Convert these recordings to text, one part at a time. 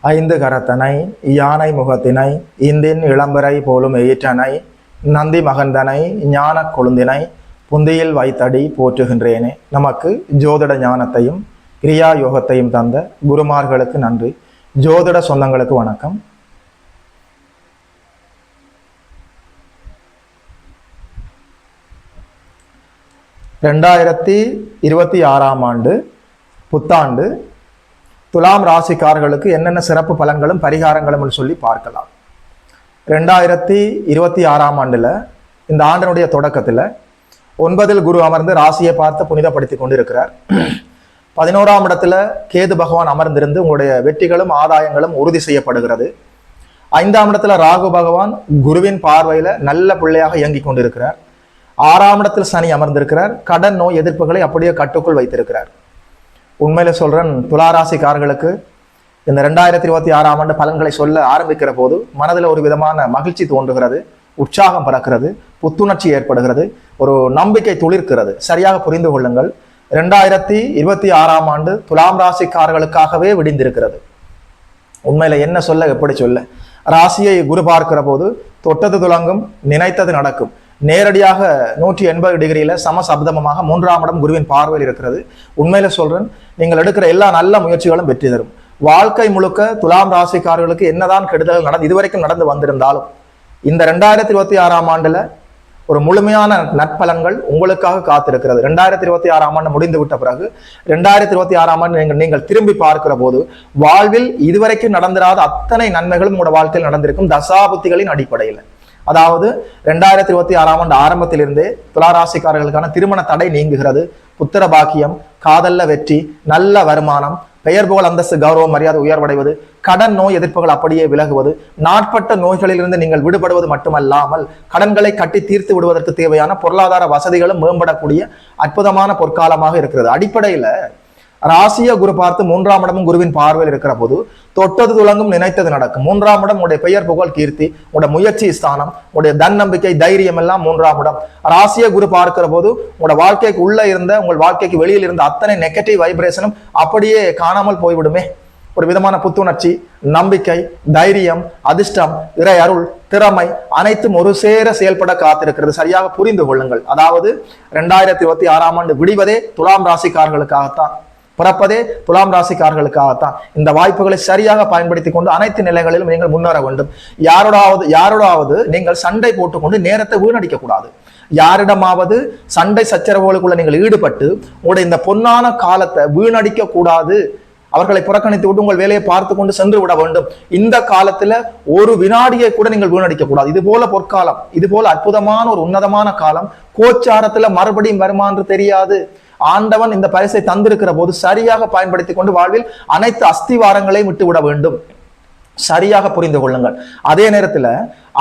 ஐந்து கரத்தனை யானை முகத்தினை இந்தின் இளம்பரை போலும் எயிற்றனை நந்தி மகந்தனை ஞான கொழுந்தினை புந்தியில் வைத்தடி போற்றுகின்றேனே. நமக்கு ஜோதிட ஞானத்தையும் கிரியா யோகத்தையும் தந்த குருமார்களுக்கு நன்றி. ஜோதிட சொந்தங்களுக்கு வணக்கம். ரெண்டாயிரத்தி 26ஆம் ஆண்டு புத்தாண்டு துலாம் ராசிக்காரர்களுக்கு என்னென்ன சிறப்பு பலன்களும் பரிகாரங்களும் சொல்லி பார்க்கலாம். 2026ஆம் ஆண்டுல இந்த ஆண்டினுடைய தொடக்கத்துல 9ல் குரு அமர்ந்து ராசியை பார்த்து புனிதப்படுத்தி கொண்டிருக்கிறார். 11ஆம் இடத்துல கேது பகவான் அமர்ந்திருந்து உங்களுடைய வெற்றிகளும் ஆதாயங்களும் உறுதி செய்யப்படுகிறது. 5ஆம் இடத்துல ராகு பகவான் குருவின் பார்வையில நல்ல பிள்ளையாக இயங்கி கொண்டிருக்கிறார். 6ஆம் இடத்தில் சனி அமர்ந்திருக்கிறார். கடன் நோய் எதிர்ப்புகளை அப்படியே கட்டுக்குள் வைத்திருக்கிறார். உண்மையில சொல்றேன், துளாராசிக்காரர்களுக்கு இந்த 2026ஆம் ஆண்டு பலன்களை சொல்ல ஆரம்பிக்கிற போது மனதில் ஒரு விதமான மகிழ்ச்சி தோன்றுகிறது, உற்சாகம் பிறக்கிறது, புத்துணர்ச்சி ஏற்படுகிறது, ஒரு நம்பிக்கை துளிர்க்கிறது. சரியாக புரிந்து கொள்ளுங்கள், 2026ஆம் ஆண்டு துலாம் ராசிக்காரர்களுக்காகவே விடிந்திருக்கிறது. உண்மையில என்ன சொல்ல எப்படி சொல்ல, ராசியை குரு பார்க்கிற போது தொட்டது துலங்கும், நினைத்தது நடக்கும். நேரடியாக 180 டிகிரியில சமசப்தமமாக 3ஆம் இடம் குருவின் பார்வையில் இருக்கிறது. உண்மையில சொல்றேன், நீங்கள் எடுக்கிற எல்லா நல்ல முயற்சிகளும் வெற்றி தரும். வாழ்க்கை முழுக்க துலாம் ராசிக்காரர்களுக்கு என்னதான் கெடுதல்கள் இதுவரைக்கும் நடந்து வந்திருந்தாலும் இந்த 2026ஆம் ஆண்டுல ஒரு முழுமையான நற்பலன்கள் உங்களுக்காக காத்திருக்கிறது. 2026ஆம் ஆண்டு முடிந்து விட்ட பிறகு 2026ஆம் ஆண்டு நீங்கள் திரும்பி பார்க்கிற போது வாழ்வில் இதுவரைக்கும் நடந்திராத அத்தனை நன்மைகளும் உங்களோட வாழ்க்கையில் நடந்திருக்கும் தசாபுத்திகளின் அடிப்படையில். அதாவது 2026ஆம் ஆண்டு ஆரம்பத்திலிருந்தே துளாராசிக்காரர்களுக்கான திருமண தடை நீங்குகிறது. புத்திர பாக்கியம், காதல்ல வெற்றி, நல்ல வருமானம், பெயர் புகழ், அந்தஸ்து, கௌரவம், மரியாதை உயர்வடைவது, கடன் நோய் எதிர்ப்புகள் அப்படியே விலகுவது, நாட்பட்ட நோய்களிலிருந்து நீங்கள் விடுபடுவது மட்டுமல்லாமல் கடன்களை கட்டி தீர்த்து விடுவதற்கு தேவையான பொருளாதார வசதிகளும் மேம்படக்கூடிய அற்புதமான பொற்காலமாக இருக்கிறது. அடிப்படையில ராசிய குரு பார்த்து 3ஆம் இடமும் குருவின் பார்வையில் இருக்கிற போது தொட்டது துலங்கும், நினைத்தது நடக்கும். 3ஆம் இடம் உங்களுடைய பெயர் புகழ் கீர்த்தி, உங்களுடைய முயற்சி ஸ்தானம், உங்களுடைய தன்னம்பிக்கை தைரியம் எல்லாம் 3ஆம் இடம். ராசிய குரு பார்க்கிற போது உங்களோட வாழ்க்கைக்கு உள்ள இருந்த உங்கள் வாழ்க்கைக்கு வெளியில் இருந்த அத்தனை நெகட்டிவ் வைப்ரேஷனும் அப்படியே காணாமல் போய்விடுமே. ஒரு விதமான புத்துணர்ச்சி, நம்பிக்கை, தைரியம், அதிர்ஷ்டம், இறை அருள், திறமை அனைத்தும் ஒரு சேர செயல்பட காத்திருக்கிறது. சரியாக புரிந்து கொள்ளுங்கள். அதாவது 2026ஆம் ஆண்டு விடிவதே துலாம் ராசிக்காரர்களுக்காகத்தான், பிறப்பதே துலாம் ராசிக்காரர்களுக்காகத்தான். இந்த வாய்ப்புகளை சரியாக பயன்படுத்தி கொண்டு அனைத்து நிலைகளிலும் நீங்கள் முன்னேற வேண்டும். யாரோடாவது நீங்கள் சண்டை போட்டுக்கொண்டு நேரத்தை வீணடிக்க கூடாது. யாரிடமாவது சண்டை சச்சரவுகளுக்குள்ள நீங்கள் ஈடுபட்டு உங்களுடைய இந்த பொன்னான காலத்தை வீணடிக்க கூடாது. அவர்களை புறக்கணித்து விட்டு உங்கள் வேலையை பார்த்து கொண்டு சென்று விட வேண்டும். இந்த காலத்துல ஒரு வினாடியை கூட நீங்கள் வீணடிக்க கூடாது. இது போல பொற்காலம், இது போல அற்புதமான ஒரு உன்னதமான காலம் கோச்சாரத்துல மறுபடியும் வருமானு தெரியாது. ஆண்டவன் இந்த பரிசை தந்திருக்கிற போது சரியாக பயன்படுத்தி கொண்டு வாழ்வில் அனைத்து அஸ்திவாரங்களையும் விட்டுவிட வேண்டும். சரியாக புரிந்து கொள்ளுங்கள். அதே நேரத்துல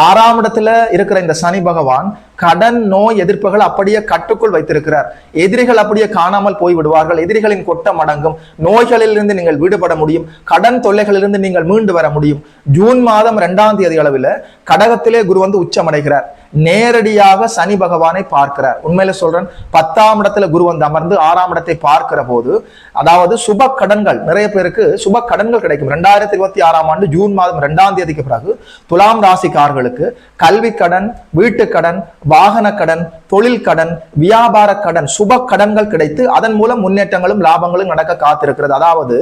6ஆம் இடத்துல இருக்கிற இந்த சனி பகவான் கடன் நோய் எதிர்ப்புகள் அப்படியே கட்டுக்குள் வைத்திருக்கிறார். எதிரிகள் அப்படியே காணாமல் போய் விடுவார்கள். எதிரிகளின் கொட்டம் அடங்கும். நோய்களில் இருந்து நீங்கள் விடுபட முடியும். கடன் தொல்லைகளிலிருந்து நீங்கள் மீண்டு வர முடியும். ஜூன் மாதம் 2ஆம் தேதி அளவில் கடகத்திலே குரு வந்து உச்சமடைகிறார். நேரடியாக சனி பகவானை பார்க்கிறார். உண்மையில சொல்றேன், 10ஆம் இடத்துல குரு வந்து அமர்ந்து 6ஆம் இடத்தை பார்க்கிற போது அதாவது சுப கடன்கள், நிறைய பேருக்கு சுப கடன்கள் கிடைக்கும். 2026ஆம் ஆண்டு ஜூன் மாதம் 2ஆம் தேதிக்கு பிறகு துலாம் ராசிக்காரர்களுக்கு கல்வி கடன், வீட்டு கடன், வாகன கடன், தொழில் கடன், வியாபார கடன், சுப கடன்கள் கிடைத்து அதன் மூலம் முன்னேற்றங்களும் லாபங்களும் நடக்க காத்திருக்கிறது. அதாவது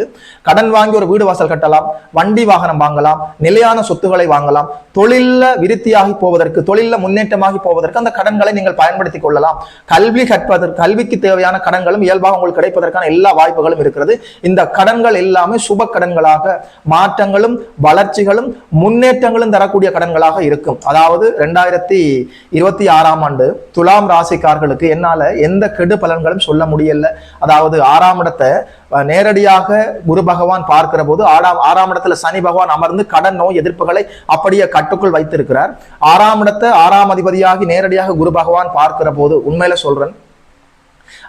கடன் வாங்கி ஒரு வீடு வாசல் கட்டலாம், வண்டி வாகனம் வாங்கலாம், நிலையான சொத்துக்களை வாங்கலாம், தொழில விருத்தியாகி போவதற்கு, தொழில முன்னேற்றமாகி போவதற்கு அந்த கடன்களை நீங்கள் பயன்படுத்திக் கொள்ளலாம். கல்வி கற்பதற்கு, கல்விக்கு தேவையான கடன்களும் இயல்பாக உங்களுக்கு கிடைப்பதற்கான எல்லா வாய்ப்புகளும் இருக்கிறது. இந்த கடன்கள் எல்லாமே சுப கடன்களாக, மாற்றங்களும் வளர்ச்சிகளும் முன்னேற்றங்களும் தரக்கூடிய கடன்களாக இருக்கும். அதாவது 2026ஆம் ஆண்டு துலாம் ராசிக்காரர்களுக்கு என்னால எந்த கெடு பலன்களும் சொல்ல முடியல. அதாவது 6ஆம் இடத்தை நேரடியாக குரு பகவான் பார்க்கிற போது 6ஆம் இடத்துல சனி பகவான் அமர்ந்து கடன் நோய் எதிர்ப்புகளை அப்படியே கட்டுக்குள் வைத்திருக்கிறார். 6ஆம் இடத்தை 6ஆம் அதிபதியாகி நேரடியாக குரு பகவான் பார்க்கிற போது உண்மையில சொல்றேன்,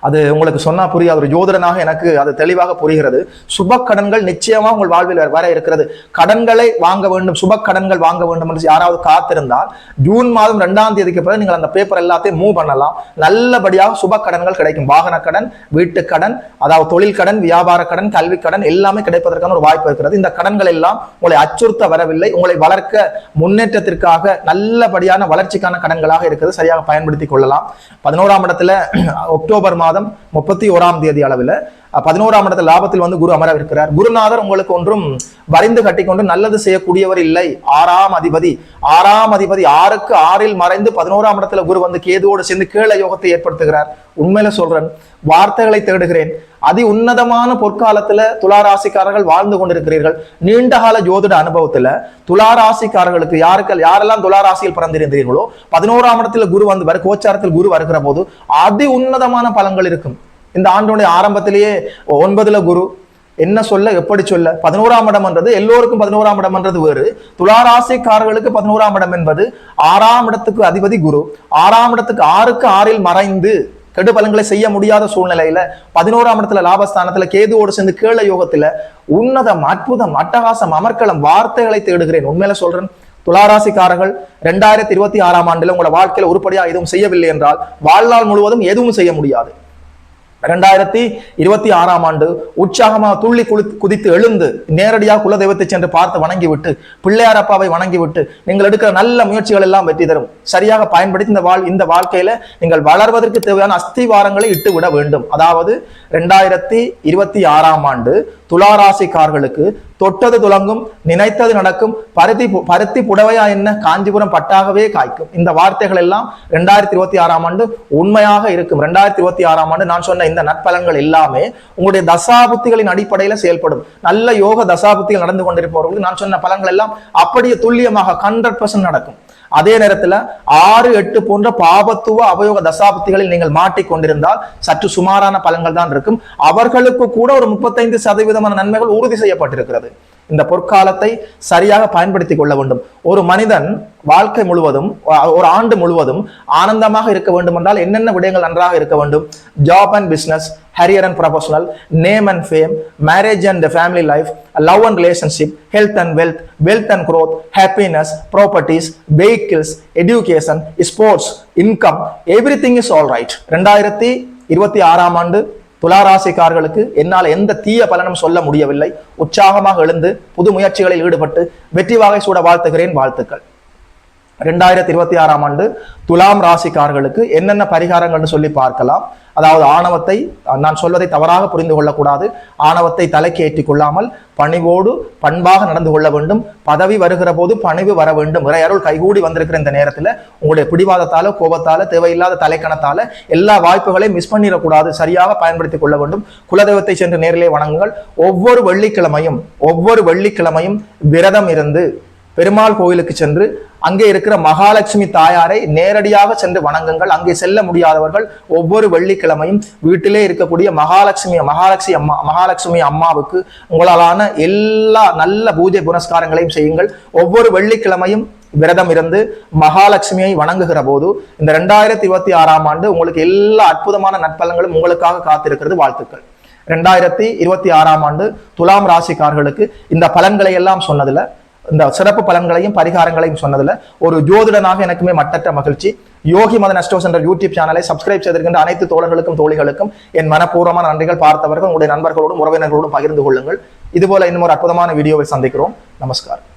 அது உங்களுக்கு சொன்னா புரியாது, ஒரு ஜோதிடனாக எனக்கு அது தெளிவாக புரிகிறது. சுப கடன்கள் நிச்சயமா உங்கள் வாழ்வில் வர இருக்கிறது. கடன்களை வாங்க வேண்டும், சுப கடன்கள் வாங்க வேண்டும் என்று யாராவது காத்திருந்தால் ஜூன் மாதம் 2ஆம் தேதிக்கு பிறகு நீங்கள் அந்த பேப்பர் எல்லாத்தையும் மூவ் பண்ணலாம். நல்லபடியாக சுப கடன்கள் கிடைக்கும். வாகன கடன், வீட்டு கடன், அதாவது தொழில் கடன், வியாபார கடன், கல்வி கடன் எல்லாமே கிடைப்பதற்கான ஒரு வாய்ப்பு இருக்கிறது. இந்த கடன்கள் எல்லாம் உங்களை அச்சுறுத்த வரவில்லை, உங்களை வளர்க்க முன்னேற்றத்திற்காக நல்லபடியான வளர்ச்சிக்கான கடன்களாக இருக்கிறது. சரியாக பயன்படுத்திக் கொள்ளலாம். 11ஆம் இடத்துல அக்டோபர் மாதம் 31ஆம் தேதி அளவில் 11ஆம் இடத்துல லாபத்தில் வந்து குரு அமரவிருக்கிறார். குருநாதர் உங்களுக்கு ஒன்றும் வரிந்து கட்டிக்கொண்டு நல்லது செய்யக்கூடியவர் இல்லை. 6ஆம் அதிபதி 6க்கு 6ல் மறைந்து 11ஆம் இடத்துல குரு வந்து கேதுவோடு சேர்ந்து கீழ யோகத்தை ஏற்படுத்துகிறார். உண்மையில சொல்றேன், வார்த்தைகளை தேடுகிறேன். அதி உன்னதமான பொற்காலத்துல துளாராசிக்காரர்கள் வாழ்ந்து கொண்டிருக்கிறீர்கள். நீண்டகால ஜோதிட அனுபவத்துல துளாராசிக்காரர்களுக்கு யாரெல்லாம் துளாராசியில் பிறந்திருந்தீர்களோ 11ஆம் இடத்துல குரு வந்து கோச்சாரத்தில் குரு வருகிற போது அதி உன்னதமான பலன்கள் இருக்கும். இந்த ஆண்டுடைய ஆரம்பத்திலேயே 9ல குரு என்ன சொல்ல, எப்படி சொல்ல, 11ஆம் இடம் என்றது எல்லோருக்கும் 11ஆம் இடம் என்றது வேறு. துளாராசிக்காரர்களுக்கு 11ஆம் இடம் என்பது 6ஆம் இடத்துக்கு அதிபதி குரு. 6ஆம் இடத்துக்கு 6க்கு 6ல் மறைந்து கெடு பலன்களை செய்ய முடியாத சூழ்நிலையில 11ஆம் இடத்துல லாபஸ்தானத்துல கேதுவோடு சேர்ந்து கீழ யோகத்துல உன்னதம், அற்புதம், அட்டகாசம், அமர்க்களம், வார்த்தைகளை தேடுகிறேன். உண்மையில சொல்றேன், துளாராசிக்காரர்கள் 2026ஆம் ஆண்டுல உங்களோட வாழ்க்கையில உருப்படியா எதுவும் செய்யவில்லை என்றால் வாழ்நாள் முழுவதும் எதுவும் செய்ய முடியாது. 2026ஆம் ஆண்டு உற்சாகமாக துள்ளி குதித்து எழுந்து நேரடியாக குலதெய்வத்தை சென்று பார்த்து வணங்கிவிட்டு, பிள்ளையார் அப்பாவை வணங்கிவிட்டு நீங்கள் எடுக்கிற நல்ல முயற்சிகள் எல்லாம் வெற்றி தரும். சரியாக பயன்படுத்தி இந்த வாழ்க்கையில நீங்கள் வளர்வதற்கு தேவையான அஸ்திவாரங்களை இட்டு விட வேண்டும். அதாவது 2026ஆம் ஆண்டு துளாராசிக்காரர்களுக்கு தொட்டது துலங்கும், நினைத்தது நடக்கும், பருத்தி புடவையா என்ன காஞ்சிபுரம் பட்டாகவே காய்க்கும். இந்த வார்த்தைகள் எல்லாம் 2026ஆம் ஆண்டு உண்மையாக இருக்கும். 2026ஆம் ஆண்டு நான் சொன்ன இந்த நற்பலன்கள் எல்லாமே உங்களுடைய தசாபுத்திகளின் அடிப்படையில செயல்படும். நல்ல யோக தசாபுத்திகள் நடந்து கொண்டிருப்பவர்களுக்கு நான் சொன்ன பலன்கள் எல்லாம் அப்படியே துல்லியமாக 100% நடக்கும். அதே நேரத்துல 6, 8 போன்ற பாபத்துவ அவயோக தசாபுத்திகளில் நீங்கள் மாட்டிக்கொண்டிருந்தால் சற்று சுமாரான பலன்கள் தான் இருக்கும். அவர்களுக்கு கூட ஒரு 35% நன்மைகள் உறுதி செய்யப்பட்டிருக்கிறது. இந்த பொற்காலத்தை சரியாக பயன்படுத்திக் கொள்ள வேண்டும். ஒரு மனிதன் வாழ்க்கை முழுவதும், ஒரு ஆண்டு முழுவதும் ஆனந்தமாக இருக்க வேண்டும் என்றால் என்னென்ன விடயங்கள் நன்றாக இருக்க வேண்டும்? Job and business, career and professional, name and fame, marriage and the family life, love and relationship, health and wealth, wealth and growth, happiness, properties, vehicles, education, sports, income, everything is all right. 2026ஆம் ஆண்டு துளாராசிக்காரர்களுக்கு என்னால் எந்த தீய பலனும் சொல்ல முடியவில்லை. உற்சாகமாக எழுந்து புது முயற்சிகளில் ஈடுபட்டு வெற்றி வாகை சூட வாழ்த்துகிறேன். வாழ்த்துக்கள். 2026ஆம் ஆண்டு துலாம் ராசிக்காரர்களுக்கு என்னென்ன பரிகாரங்கள்னு சொல்லி பார்க்கலாம். அதாவது ஆணவத்தை, நான் சொல்வதை தவறாக புரிந்து கொள்ளக்கூடாது. ஆணவத்தை தலைக்கு ஏற்றிக் கொள்ளாமல் பணிவோடு பண்பாக நடந்து கொள்ள வேண்டும். பதவி வருகிற போது பணிவு வர வேண்டும். இறை அருள் கைகூடி வந்திருக்கிற இந்த நேரத்துல உங்களுடைய பிடிவாதத்தால, கோபத்தால, தேவையில்லாத தலைக்கணத்தால எல்லா வாய்ப்புகளையும் மிஸ் பண்ணிடக்கூடாது. சரியாக பயன்படுத்திக் கொள்ள வேண்டும். குலதெய்வத்தை சென்று நேரிலே வணங்குங்கள். ஒவ்வொரு வெள்ளிக்கிழமையும் விரதம் இருந்து பெருமாள் கோயிலுக்கு சென்று அங்கே இருக்கிற மகாலட்சுமி தாயாரை நேரடியாக சென்று வணங்குங்கள். அங்கே செல்ல முடியாதவர்கள் ஒவ்வொரு வெள்ளிக்கிழமையும் வீட்டிலே இருக்கக்கூடிய மகாலட்சுமி அம்மாவுக்கு உங்களாலான எல்லா நல்ல பூஜை புனஸ்காரங்களையும் செய்யுங்கள். ஒவ்வொரு வெள்ளிக்கிழமையும் விரதம் இருந்து மகாலட்சுமியை வணங்குகிற போது இந்த 2026ஆம் ஆண்டு உங்களுக்கு எல்லா அற்புதமான நற்பலன்களும் உங்களுக்காக காத்திருக்கிறது. வாழ்த்துக்கள். 2026ஆம் ஆண்டு துலாம் ராசிக்காரர்களுக்கு இந்த பலன்களை எல்லாம் சொன்னதுல, இந்த சிறப்பு பலன்களையும் பரிகாரங்களையும் சொன்னதுல ஒரு ஜோதிடனாக எனக்குமே மட்டற்ற மகிழ்ச்சி. யோகி மதன் அஸ்ட்ரோஸ் என்ற யூடியூப் சேனலை சப்ஸ்கிரைப் செய்திருக்கின்ற அனைத்து தோழர்களுக்கும் தோழிகளுக்கும் என் மனப்பூர்வமான நன்றிகள். பார்த்தவர்கள் உங்களுடைய நண்பர்களோடும் உறவினர்களோடும் பகிர்ந்து கொள்ளுங்கள். இதுபோல இன்னும் ஒரு அற்புதமான வீடியோவை சந்திக்கிறோம். நமஸ்காரம்.